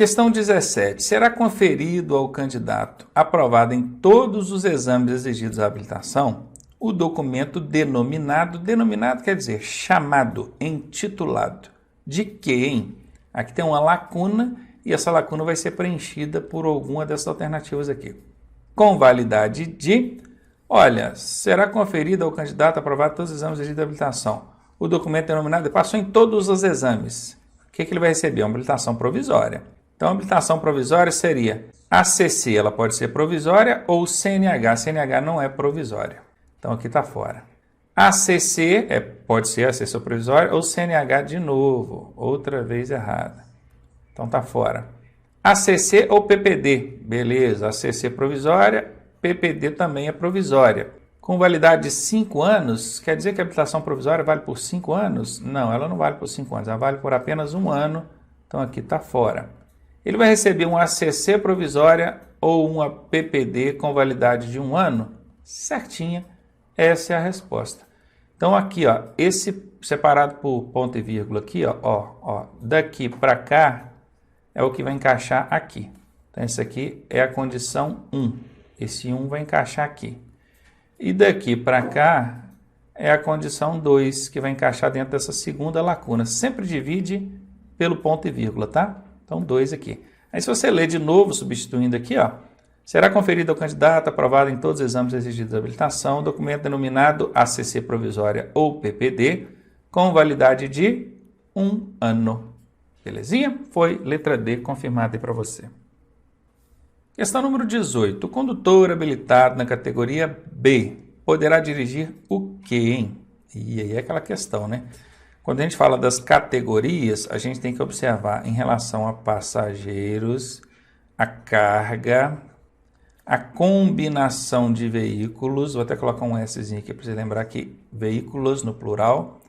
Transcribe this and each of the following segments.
Questão 17. Será conferido ao candidato aprovado em todos os exames exigidos à habilitação o documento denominado quer dizer chamado, intitulado, de que, hein? Aqui tem uma lacuna e essa lacuna vai ser preenchida por alguma dessas alternativas aqui. Com validade de, olha, será conferido ao candidato aprovado em todos os exames exigidos à habilitação o documento denominado, passou em todos os exames. O que ele vai receber? Uma habilitação provisória. Então, a habilitação provisória seria a CC, ela pode ser provisória, ou CNH. CNH não é provisória. Então, aqui está fora. A CC pode ser a CC provisória ou CNH de novo. Outra vez errada. Então, está fora. A CC ou PPD. Beleza, a CC provisória, PPD também é provisória. Com validade de 5 anos, quer dizer que a habilitação provisória vale por 5 anos? Não, ela não vale por 5 anos, ela vale por apenas 1 ano. Então, aqui está fora. Ele vai receber uma ACC provisória ou uma PPD com validade de 1 ano? Certinha, essa é a resposta. Então aqui, ó, esse separado por ponto e vírgula aqui, ó, daqui para cá é o que vai encaixar aqui. Então esse aqui é a condição 1. Esse 1 vai encaixar aqui. E daqui para cá é a condição 2, que vai encaixar dentro dessa segunda lacuna. Sempre divide pelo ponto e vírgula, tá? Então, 2 aqui. Aí, se você ler de novo, substituindo aqui, ó, será conferido ao candidato aprovado em todos os exames exigidos de habilitação o documento denominado ACC provisória ou PPD com validade de 1 ano. Belezinha? Foi letra D confirmada aí para você. Questão número 18. O condutor habilitado na categoria B poderá dirigir o quê, hein? E aí é aquela questão, né? Quando a gente fala das categorias, a gente tem que observar em relação a passageiros, a carga, a combinação de veículos, vou até colocar um Szinho aqui para você lembrar que veículos no plural,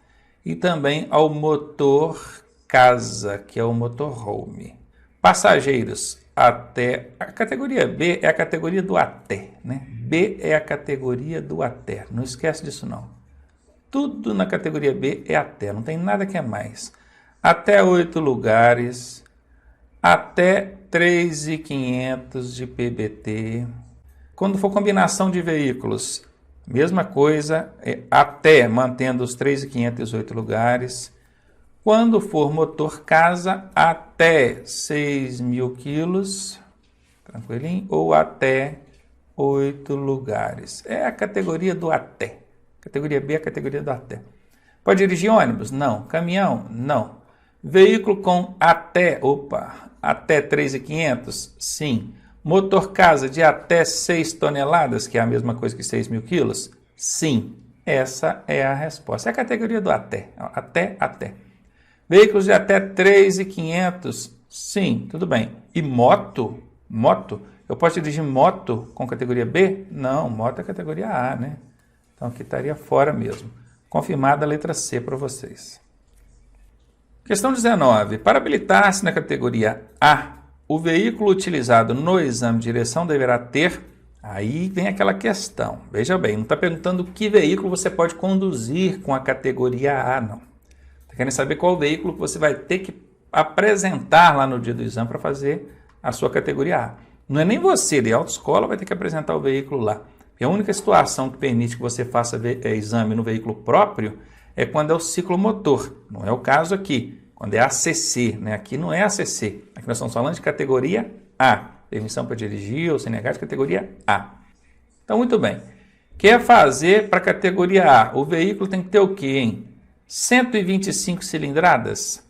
e também ao motor casa, que é o motorhome. Passageiros, até, a categoria B é a categoria do até, né? B é a categoria do até, não esquece disso não. Tudo na categoria B é até, não tem nada que é mais. Até 8 lugares, até 3.500 de PBT. Quando for combinação de veículos, mesma coisa, até mantendo os 3.500 e os 8 lugares. Quando for motor casa, até 6.000 quilos, tranquilinho, ou até 8 lugares. É a categoria do até. Categoria B é a categoria do até. Pode dirigir ônibus? Não. Caminhão? Não. Veículo com até 3.500? Sim. Motor casa de até 6 toneladas, que é a mesma coisa que 6.000 quilos? Sim. Essa é a resposta. É a categoria do até. Até. Veículos de até 3.500? Sim, tudo bem. E moto? Eu posso dirigir moto com categoria B? Não, moto é categoria A, né? Então, aqui estaria fora mesmo. Confirmada a letra C para vocês. Questão 19. Para habilitar-se na categoria A, o veículo utilizado no exame de direção deverá ter... Aí vem aquela questão. Veja bem, não está perguntando que veículo você pode conduzir com a categoria A, não. Está querendo saber qual veículo que você vai ter que apresentar lá no dia do exame para fazer a sua categoria A. Não é nem você, de autoescola, vai ter que apresentar o veículo lá. E a única situação que permite que você faça exame no veículo próprio é quando é o ciclomotor. Não é o caso aqui, quando é ACC, né? Aqui não é ACC. Aqui nós estamos falando de categoria A. Permissão para dirigir ou CNH de categoria A. Então, muito bem. Quer fazer para a categoria A? O veículo tem que ter o quê, hein? 125 cilindradas?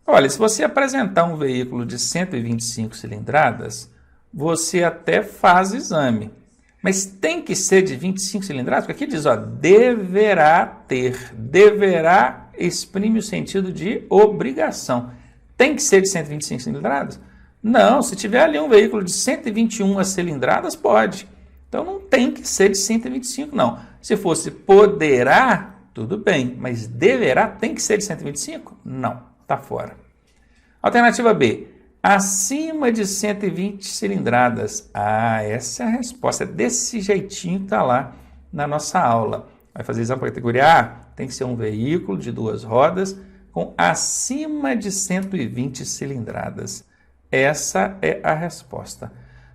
Olha, se você apresentar um veículo de 125 cilindradas, você até faz exame. Mas tem que ser de 25 cilindradas? Porque aqui diz, ó, deverá ter. Deverá exprime o sentido de obrigação. Tem que ser de 125 cilindradas? Não, se tiver ali um veículo de 121 cilindradas, pode. Então não tem que ser de 125, não. Se fosse poderá, tudo bem. Mas deverá, tem que ser de 125? Não, está fora. Alternativa B. Acima de 120 cilindradas. Ah, essa é a resposta. É desse jeitinho que está lá na nossa aula. Vai fazer exame para a categoria A? Tem que ser um veículo de 2 rodas com acima de 120 cilindradas. Essa é a resposta.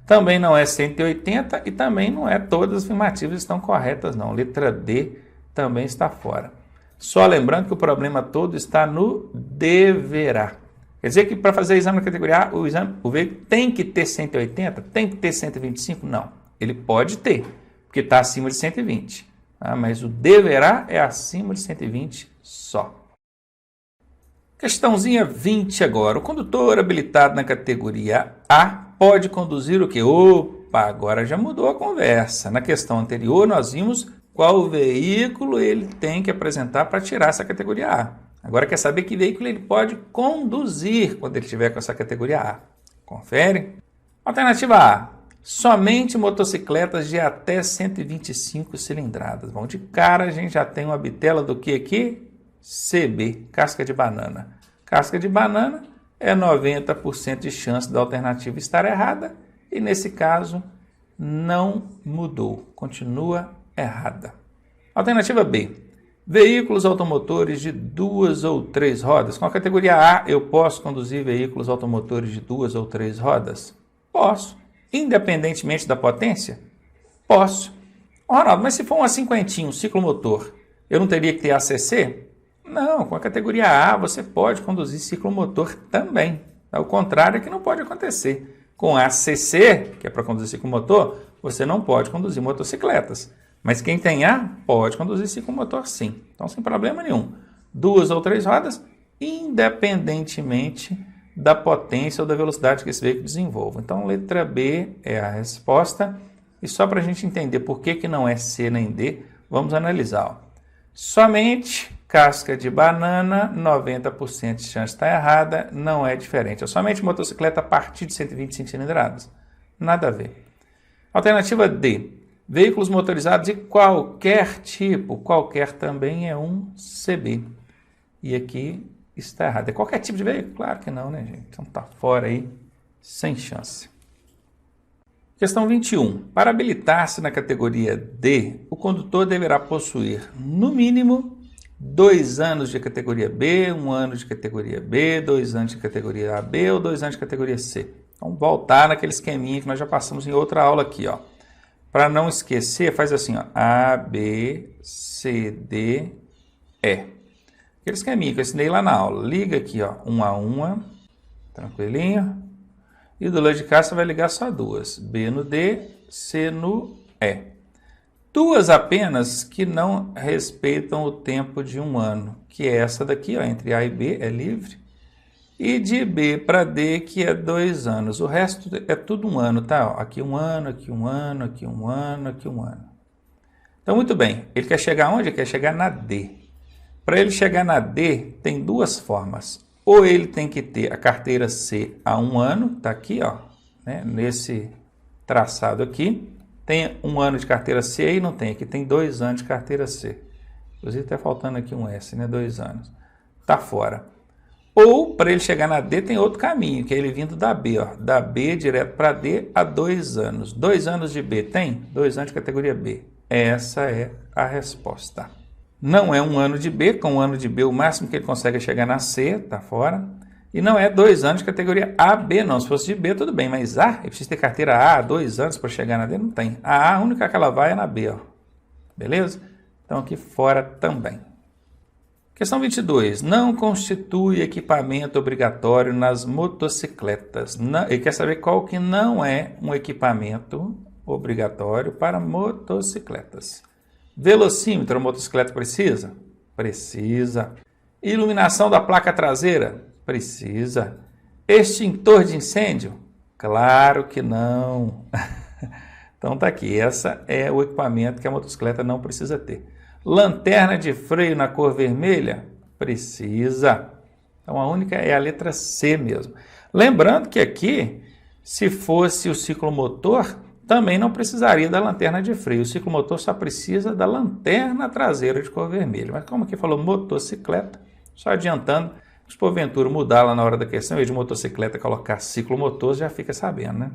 Também não é 180 e também não é todas as afirmativas estão corretas, não. Letra D também está fora. Só lembrando que o problema todo está no deverá. Quer dizer que para fazer exame na categoria A, o veículo tem que ter 180? Tem que ter 125? Não. Ele pode ter, porque está acima de 120. Tá? Mas o deverá é acima de 120 só. Questãozinha 20 agora. O condutor habilitado na categoria A pode conduzir o quê? Opa, agora já mudou a conversa. Na questão anterior nós vimos qual veículo ele tem que apresentar para tirar essa categoria A. Agora quer saber que veículo ele pode conduzir quando ele estiver com essa categoria A. Confere. Alternativa A. Somente motocicletas de até 125 cilindradas. Bom, de cara a gente já tem uma bitela do que aqui? CB, casca de banana. Casca de banana é 90% de chance da alternativa estar errada e nesse caso não mudou, continua errada. Alternativa B. Veículos automotores de 2 ou 3 rodas. Com a categoria A, eu posso conduzir veículos automotores de 2 ou 3 rodas? Posso. Independentemente da potência? Posso. Ronaldo, mas se for uma cinquentinha, um ciclomotor, eu não teria que ter ACC? Não, com a categoria A você pode conduzir ciclomotor também. O contrário é que não pode acontecer. Com a ACC, que é para conduzir ciclomotor, você não pode conduzir motocicletas. Mas quem tem A pode conduzir ciclomotor sim. Então, sem problema nenhum. 2 ou 3 rodas, independentemente da potência ou da velocidade que esse veículo desenvolva. Então, letra B é a resposta. E só para a gente entender por que não é C nem D, vamos analisar. Ó. Somente casca de banana, 90% de chance de estar errada, não é diferente. É somente motocicleta a partir de 125 cilindradas. Nada a ver. Alternativa D. Veículos motorizados de qualquer tipo. Qualquer também é um CB. E aqui está errado. É qualquer tipo de veículo? Claro que não, né, gente? Então tá fora aí, sem chance. Questão 21. Para habilitar-se na categoria D, o condutor deverá possuir, no mínimo, 2 anos de categoria B, 1 ano de categoria B, 2 anos de categoria AB ou 2 anos de categoria C. Então, voltar naquele esqueminha que nós já passamos em outra aula aqui, ó. Para não esquecer, faz assim, ó, A, B, C, D, E. Aquele esqueminha que eu ensinei lá na aula. Liga aqui, ó, uma, tranquilinho. E do lado de cá você vai ligar só 2. B no D, C no E. 2 apenas que não respeitam o tempo de 1 ano, que é essa daqui, ó, entre A e B, é livre. E de B para D, que é 2 anos. O resto é tudo 1 ano, tá? Ó, aqui 1 ano, aqui 1 ano, aqui 1 ano, aqui 1 ano. Então, muito bem. Ele quer chegar onde? Ele quer chegar na D. Para ele chegar na D, tem 2 formas. Ou ele tem que ter a carteira C há 1 ano, tá aqui, ó, né, nesse traçado aqui. Tem 1 ano de carteira C e não tem. Aqui tem 2 anos de carteira C. Inclusive, está faltando aqui um S, né? 2 anos. Tá fora. Ou, para ele chegar na D, tem outro caminho, que é ele vindo da B, ó. Da B direto para D há 2 anos. 2 anos de B tem? 2 anos de categoria B. Essa é a resposta. Não é 1 ano de B, com 1 ano de B o máximo que ele consegue é chegar na C, tá fora. E não é 2 anos de categoria AB, não. Se fosse de B, tudo bem, mas A, ele precisa ter carteira A, 2 anos para chegar na D, não tem. A única que ela vai é na B, ó. Beleza? Então aqui fora também. Questão 22. Não constitui equipamento obrigatório nas motocicletas. Não, ele quer saber qual que não é um equipamento obrigatório para motocicletas. Velocímetro, a motocicleta precisa? Precisa. Iluminação da placa traseira? Precisa. Extintor de incêndio? Claro que não. Então tá aqui, essa é o equipamento que a motocicleta não precisa ter. Lanterna de freio na cor vermelha? Precisa. Então a única é a letra C mesmo. Lembrando que aqui, se fosse o ciclomotor, também não precisaria da lanterna de freio. O ciclomotor só precisa da lanterna traseira de cor vermelha. Mas como aqui falou motocicleta, só adiantando, se porventura mudar lá na hora da questão, em vez de motocicleta colocar ciclomotor, já fica sabendo, né?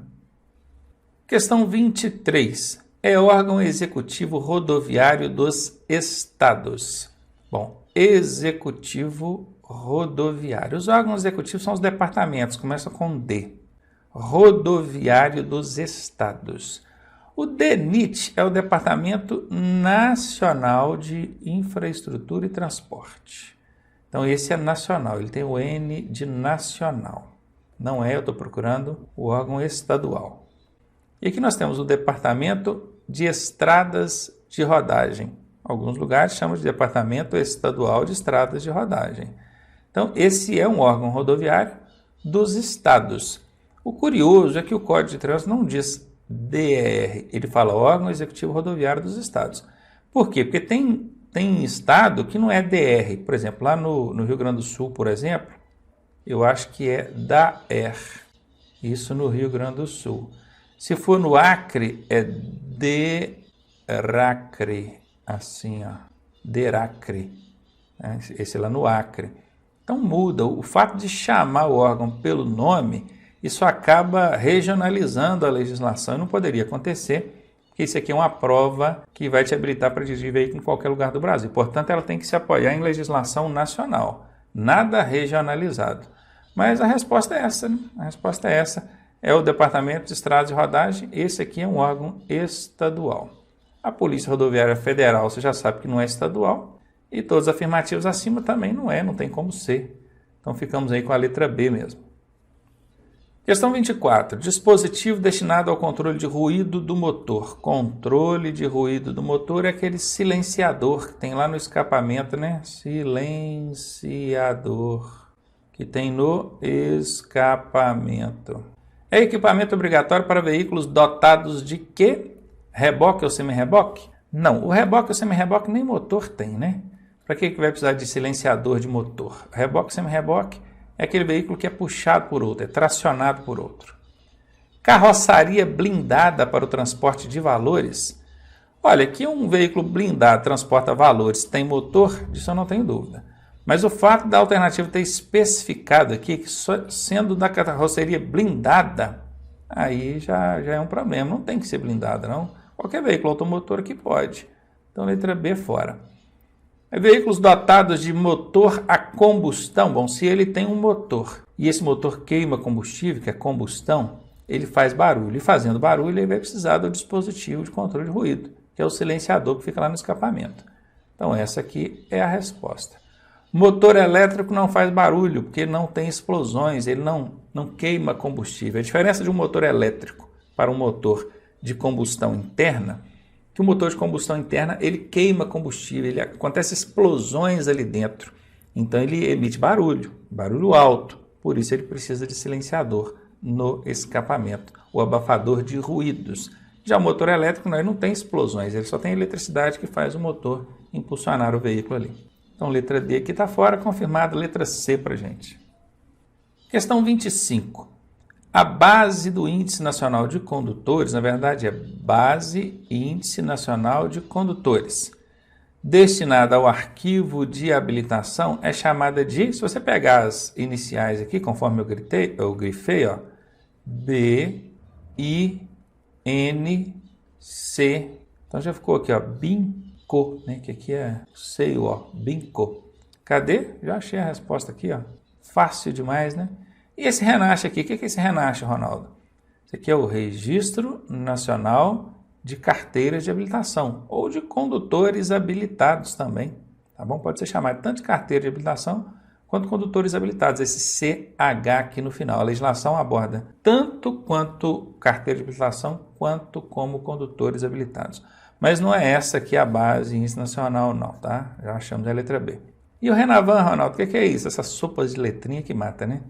Questão 23. É órgão executivo rodoviário dos estados. Bom, executivo rodoviário. Os órgãos executivos são os departamentos, começam com D. rodoviário dos estados. O DENIT é o Departamento Nacional de Infraestrutura e Transporte. Então, esse é nacional, ele tem o N de nacional. Não é, eu estou procurando o órgão estadual. E aqui nós temos o Departamento de Estradas de Rodagem. Alguns lugares chamam de Departamento Estadual de Estradas de Rodagem. Então, esse é um órgão rodoviário dos estados. O curioso é que o Código de Trânsito não diz DER, ele fala órgão executivo rodoviário dos estados. Por quê? Porque tem estado que não é DR. Por exemplo, lá no Rio Grande do Sul, por exemplo, eu acho que é DAER. Isso no Rio Grande do Sul. Se for no Acre, é DERACRE, assim, ó, DERACRE. Esse é lá no Acre. Então muda. O fato de chamar o órgão pelo nome, isso acaba regionalizando a legislação e não poderia acontecer, porque isso aqui é uma prova que vai te habilitar para dirigir veículo em qualquer lugar do Brasil. Portanto, ela tem que se apoiar em legislação nacional, nada regionalizado. Mas a resposta é essa, né? A resposta é essa. É o Departamento de Estradas de Rodagem, esse aqui é um órgão estadual. A Polícia Rodoviária Federal, você já sabe que não é estadual, e todos os afirmativos acima também não tem como ser. Então ficamos aí com a letra B mesmo. Questão 24. Dispositivo destinado ao controle de ruído do motor. Controle de ruído do motor é aquele silenciador que tem lá no escapamento, né? Silenciador que tem no escapamento. É equipamento obrigatório para veículos dotados de quê? Reboque ou semi-reboque? Não, o reboque ou semi-reboque nem motor tem, né? Para que vai precisar de silenciador de motor? Reboque ou semi-reboque é aquele veículo que é puxado por outro, é tracionado por outro. Carroçaria blindada para o transporte de valores. Olha, que um veículo blindado transporta valores, tem motor, disso eu não tenho dúvida. Mas o fato da alternativa ter especificado aqui que sendo da carroceria blindada, aí já é um problema. Não tem que ser blindada, não. Qualquer veículo automotor aqui pode. Então, letra B fora. Veículos dotados de motor a combustão. Bom, se ele tem um motor e esse motor queima combustível, que é combustão, ele faz barulho. E fazendo barulho, ele vai precisar do dispositivo de controle de ruído, que é o silenciador que fica lá no escapamento. Então, essa aqui é a resposta. Motor elétrico não faz barulho, porque não tem explosões, ele não queima combustível. A diferença de um motor elétrico para um motor de combustão interna, que o motor de combustão interna, ele queima combustível, acontece explosões ali dentro. Então ele emite barulho alto, por isso ele precisa de silenciador no escapamento, o abafador de ruídos. Já o motor elétrico não tem explosões, ele só tem eletricidade que faz o motor impulsionar o veículo ali. Então letra D aqui está fora, confirmada, letra C para a gente. Questão 25. A base do Índice Nacional de Condutores, na verdade é Base Índice Nacional de Condutores, destinada ao arquivo de habilitação, é chamada de, se você pegar as iniciais aqui, conforme eu grifei, ó, B, I, N, C. Então já ficou aqui, ó, BINCO, né, que aqui é sei, ó, BINCO. Cadê? Já achei a resposta aqui, ó. Fácil demais, né? E esse RENACH aqui, o que é esse RENACH, Ronaldo? Esse aqui é o Registro Nacional de Carteiras de Habilitação, ou de condutores habilitados também, tá bom? Pode ser chamado tanto de carteira de habilitação, quanto condutores habilitados, esse CH aqui no final. A legislação aborda tanto quanto carteira de habilitação, quanto como condutores habilitados. Mas não é essa aqui a base Índice Nacional, não, tá? Já achamos a letra B. E o Renavan, Ronaldo, o que é isso? Essas sopas de letrinha que mata, né?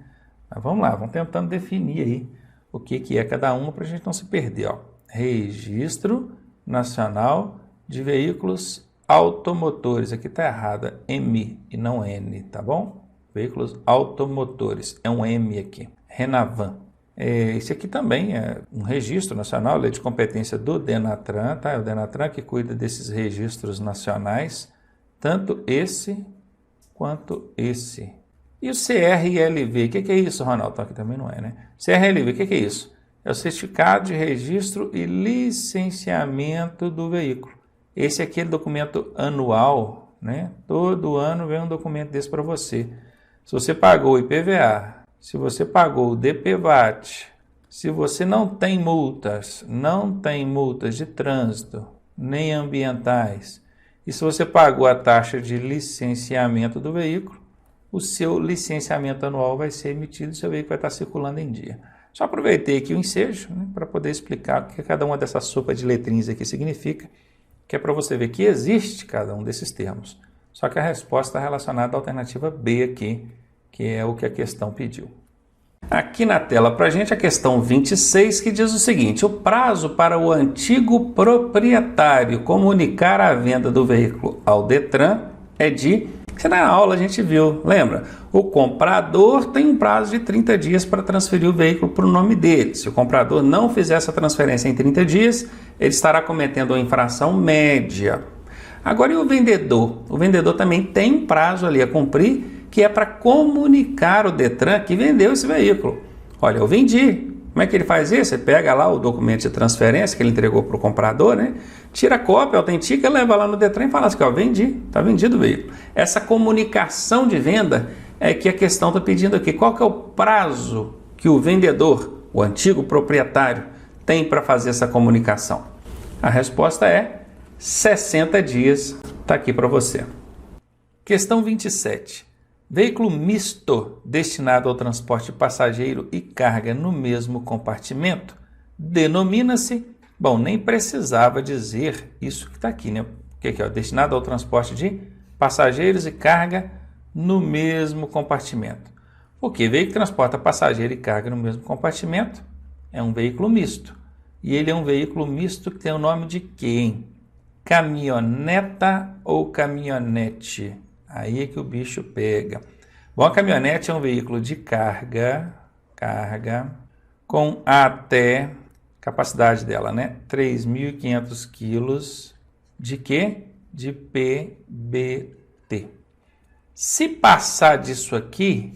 Mas vamos lá, vamos tentando definir aí o que é cada uma para a gente não se perder. Ó. Registro Nacional de Veículos Automotores. Aqui está errada, M e não N, tá bom? Veículos automotores, é um M aqui. Renavan. Esse aqui também é um registro nacional, lei de competência do Denatran, tá? É o Denatran que cuida desses registros nacionais, tanto esse quanto esse. E o CRLV, o que é isso, Ronaldo? Aqui também não é, né? CRLV, o que é isso? É o Certificado de Registro e Licenciamento do Veículo. Esse aqui é o documento anual, né? Todo ano vem um documento desse para você. Se você pagou o IPVA, se você pagou o DPVAT, Se você não tem multas de trânsito, nem ambientais, e se você pagou a taxa de licenciamento do veículo, o seu licenciamento anual vai ser emitido e seu veículo vai estar circulando em dia. Só aproveitei aqui o ensejo, né, para poder explicar o que cada uma dessas sopas de letrinhas aqui significa, que é para você ver que existe cada um desses termos. Só que a resposta está relacionada à alternativa B aqui, que é o que a questão pediu. Aqui na tela para a gente a questão 26, que diz o seguinte: o prazo para o antigo proprietário comunicar a venda do veículo ao Detran é de... que na aula a gente viu, lembra? O comprador tem um prazo de 30 dias para transferir o veículo para o nome dele. Se o comprador não fizer essa transferência em 30 dias, ele estará cometendo uma infração média. Agora, e o vendedor? O vendedor também tem um prazo ali a cumprir, que é para comunicar ao Detran que vendeu esse veículo. Olha, eu vendi. Como é que ele faz isso? Você pega lá o documento de transferência que ele entregou para o comprador, né? Tira a cópia, autentica, leva lá no Detran e fala assim, ó, vendi, está vendido o veículo. Essa comunicação de venda é que a questão está pedindo aqui. Qual que é o prazo que o vendedor, o antigo proprietário, tem para fazer essa comunicação? A resposta é 60 dias, está aqui para você. Questão 27. Veículo misto destinado ao transporte de passageiro e carga no mesmo compartimento denomina-se... Bom, nem precisava dizer isso que está aqui, né? Porque aqui, ó, destinado ao transporte de passageiros e carga no mesmo compartimento. Porque veículo que transporta passageiro e carga no mesmo compartimento é um veículo misto. E ele é um veículo misto que tem o nome de quê, hein? Caminhoneta ou caminhonete? Aí é que o bicho pega. Bom, a caminhonete é um veículo de carga com até... capacidade dela, né? 3.500 quilos de quê? De PBT. Se passar disso aqui,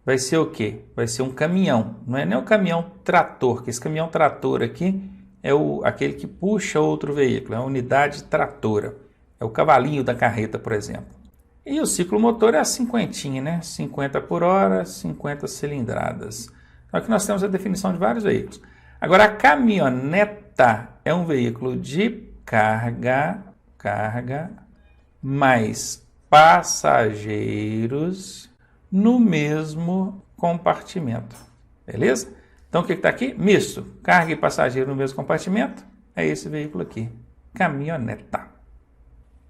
vai ser o quê? Vai ser um caminhão. Não é nem um caminhão trator, que esse caminhão trator aqui é aquele que puxa outro veículo, é a unidade tratora. É o cavalinho da carreta, por exemplo. E o ciclo motor é a cinquentinha, né? 50 por hora, 50 cilindradas. Então aqui nós temos a definição de vários veículos. Agora, a caminhoneta é um veículo de carga mais passageiros no mesmo compartimento. Beleza? Então, o que está aqui? Misto. Carga e passageiro no mesmo compartimento. É esse veículo aqui. Caminhoneta.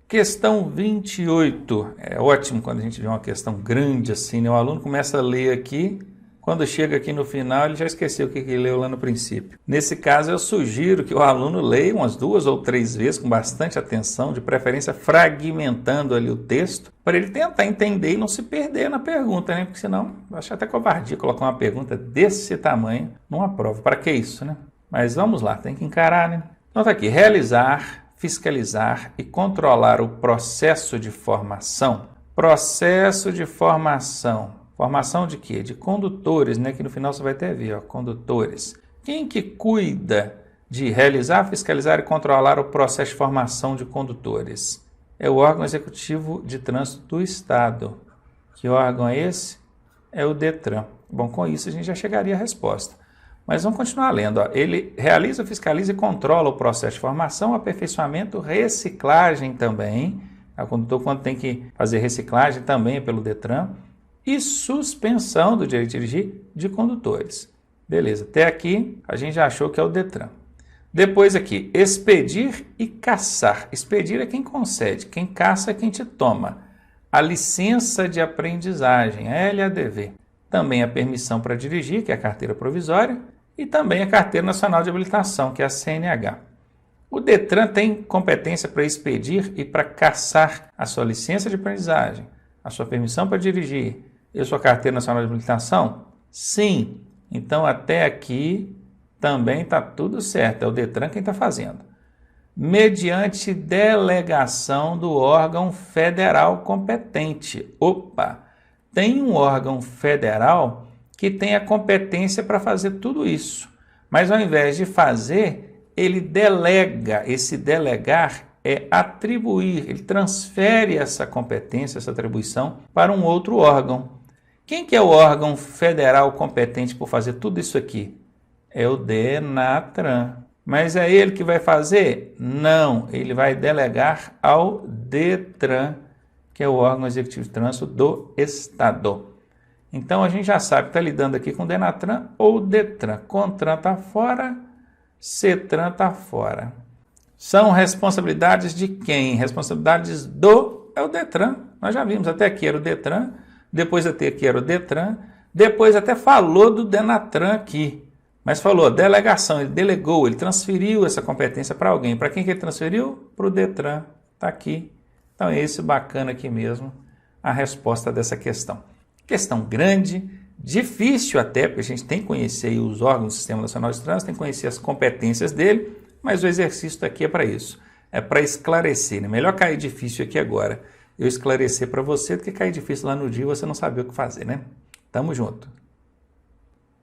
Questão 28. É ótimo quando a gente vê uma questão grande assim, né? O aluno começa a ler aqui. Quando chega aqui no final, ele já esqueceu o que ele leu lá no princípio. Nesse caso, eu sugiro que o aluno leia umas 2 ou 3 vezes com bastante atenção, de preferência fragmentando ali o texto, para ele tentar entender e não se perder na pergunta, né? Porque senão, eu acho até covardia colocar uma pergunta desse tamanho numa prova. Para que isso, né? Mas vamos lá, tem que encarar, né? Então tá aqui, realizar, fiscalizar e controlar o processo de formação. Processo de formação. Formação de quê? De condutores, né? Que no final você vai até ver, ó, condutores. Quem que cuida de realizar, fiscalizar e controlar o processo de formação de condutores? É o órgão executivo de trânsito do Estado. Que órgão é esse? É o Detran. Bom, com isso a gente já chegaria à resposta. Mas vamos continuar lendo. Ó. Ele realiza, fiscaliza e controla o processo de formação, aperfeiçoamento, reciclagem também. O condutor, quando tem que fazer reciclagem, também é pelo Detran. E suspensão do direito de dirigir de condutores. Beleza, até aqui a gente já achou que é o Detran. Depois aqui, expedir e caçar. Expedir é quem concede, quem caça é quem te toma. A licença de aprendizagem, a LADV. Também a permissão para dirigir, que é a carteira provisória, e também a carteira nacional de habilitação, que é a CNH. O Detran tem competência para expedir e para caçar a sua licença de aprendizagem, a sua permissão para dirigir e a sua carteira nacional de habilitação? Sim. Então, até aqui também está tudo certo. É o Detran quem está fazendo. Mediante delegação do órgão federal competente. Opa! Tem um órgão federal que tem a competência para fazer tudo isso. Mas ao invés de fazer, ele delega. Esse delegar é atribuir, ele transfere essa competência, essa atribuição para um outro órgão. Quem que é o órgão federal competente por fazer tudo isso aqui? É o DENATRAN. Mas é ele que vai fazer? Não, ele vai delegar ao DETRAN, que é o órgão executivo de trânsito do Estado. Então, a gente já sabe que está lidando aqui com DENATRAN ou DETRAN. CONTRAN está fora, CETRAN está fora. São responsabilidades de quem? Responsabilidades do... é o DETRAN. Nós já vimos, até aqui era o DETRAN, depois até aqui era o DETRAN, depois até falou do DENATRAN aqui. Mas falou, delegação, ele delegou, ele transferiu essa competência para alguém. Para quem que ele transferiu? Para o DETRAN. Está aqui. Então, é esse bacana aqui mesmo, a resposta dessa questão. Questão grande, difícil até, porque a gente tem que conhecer os órgãos do Sistema Nacional de Trânsito, tem que conhecer as competências dele, mas o exercício aqui é para isso. É para esclarecer. Né? Melhor cair difícil aqui agora, eu esclarecer para você, do que cair difícil lá no dia e você não saber o que fazer, né? Tamo junto.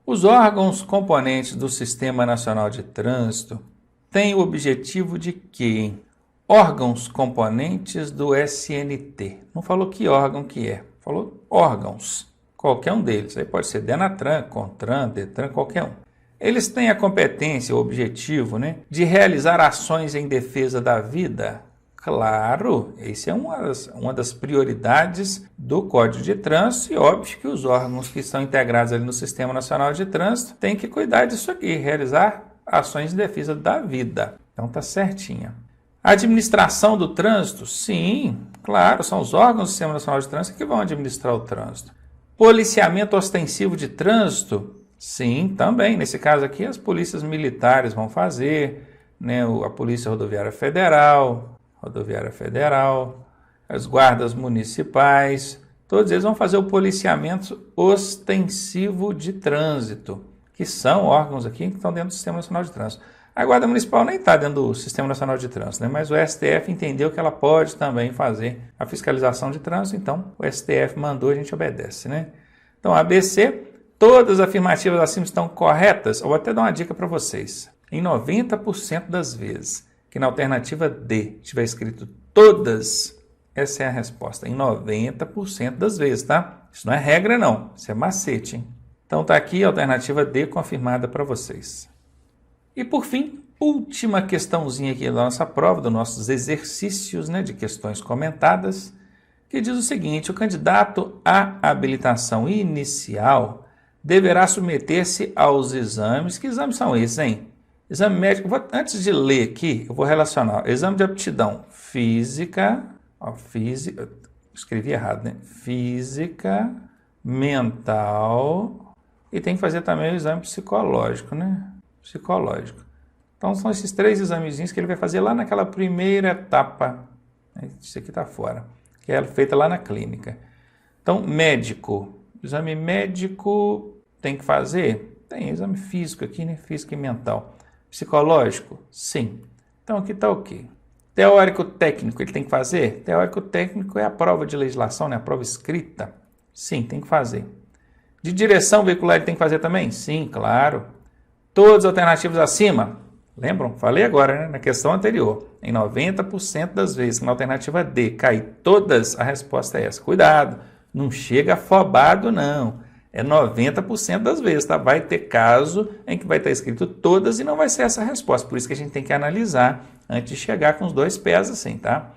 Os órgãos componentes do Sistema Nacional de Trânsito têm o objetivo de quê? Órgãos componentes do SNT. Não falou que órgão que é, falou órgãos. Qualquer um deles. Aí pode ser DENATRAN, CONTRAN, DETRAN, qualquer um. Eles têm a competência, o objetivo, né, de realizar ações em defesa da vida. Claro, essa é uma das prioridades do Código de Trânsito e óbvio que os órgãos que estão integrados ali no Sistema Nacional de Trânsito têm que cuidar disso aqui, realizar ações em defesa da vida. Então tá certinha. A administração do trânsito, sim, claro, são os órgãos do Sistema Nacional de Trânsito que vão administrar o trânsito. Policiamento ostensivo de trânsito, sim, também. Nesse caso aqui as polícias militares vão fazer, né, a Polícia Rodoviária Federal, as guardas municipais, todos eles vão fazer o policiamento ostensivo de trânsito, que são órgãos aqui que estão dentro do Sistema Nacional de Trânsito. A Guarda Municipal nem está dentro do Sistema Nacional de Trânsito, né? Mas o STF entendeu que ela pode também fazer a fiscalização de trânsito, então o STF mandou, a gente obedece, né? Então, ABC, todas as afirmativas acima estão corretas. Eu vou até dar uma dica para vocês. Em 90% das vezes que na alternativa D tiver escrito todas, essa é a resposta. Em 90% das vezes, tá? Isso não é regra, não. Isso é macete, hein? Então, tá aqui a alternativa D confirmada para vocês. E, por fim, última questãozinha aqui da nossa prova, dos nossos exercícios, né, de questões comentadas, que diz o seguinte: o candidato à habilitação inicial deverá submeter-se aos exames. Que exames são esses, hein? Exame médico, antes de ler aqui, eu vou relacionar. Exame de aptidão física, escrevi errado, né? Física, mental, e tem que fazer também o exame psicológico, né? Psicológico. Então, são esses 3 examezinhos que ele vai fazer lá naquela primeira etapa. Isso aqui está fora, que é feita lá na clínica. Então, médico. Exame médico tem que fazer? Tem exame físico aqui, né? Físico e mental. Psicológico? Sim. Então, aqui está o quê? Teórico técnico, ele tem que fazer? Teórico técnico é a prova de legislação, né? A prova escrita? Sim, tem que fazer. De direção veicular, ele tem que fazer também? Sim, claro. Todas as alternativas acima? Lembram? Falei agora, né? Na questão anterior. Em 90% das vezes, na alternativa D, cai todas, a resposta é essa. Cuidado, não chega afobado, não. É 90% das vezes, tá? Vai ter caso em que vai estar escrito todas e não vai ser essa a resposta. Por isso que a gente tem que analisar antes de chegar com os 2 pés assim, tá?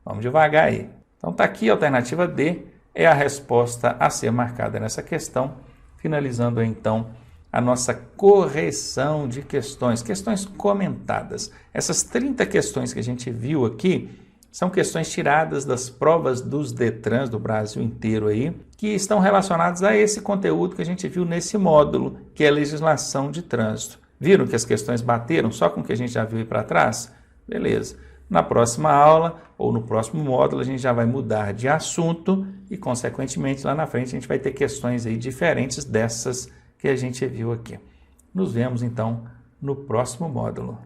Vamos devagar aí. Então tá aqui a alternativa D, é a resposta a ser marcada nessa questão. Finalizando aí, então, a nossa correção de questões comentadas. Essas 30 questões que a gente viu aqui são questões tiradas das provas dos DETRANs do Brasil inteiro aí, que estão relacionadas a esse conteúdo que a gente viu nesse módulo, que é a legislação de trânsito. Viram que as questões bateram só com o que a gente já viu aí para trás? Beleza. Na próxima aula ou no próximo módulo a gente já vai mudar de assunto e, consequentemente, lá na frente a gente vai ter questões aí diferentes dessas que a gente viu aqui. Nos vemos, então, no próximo módulo.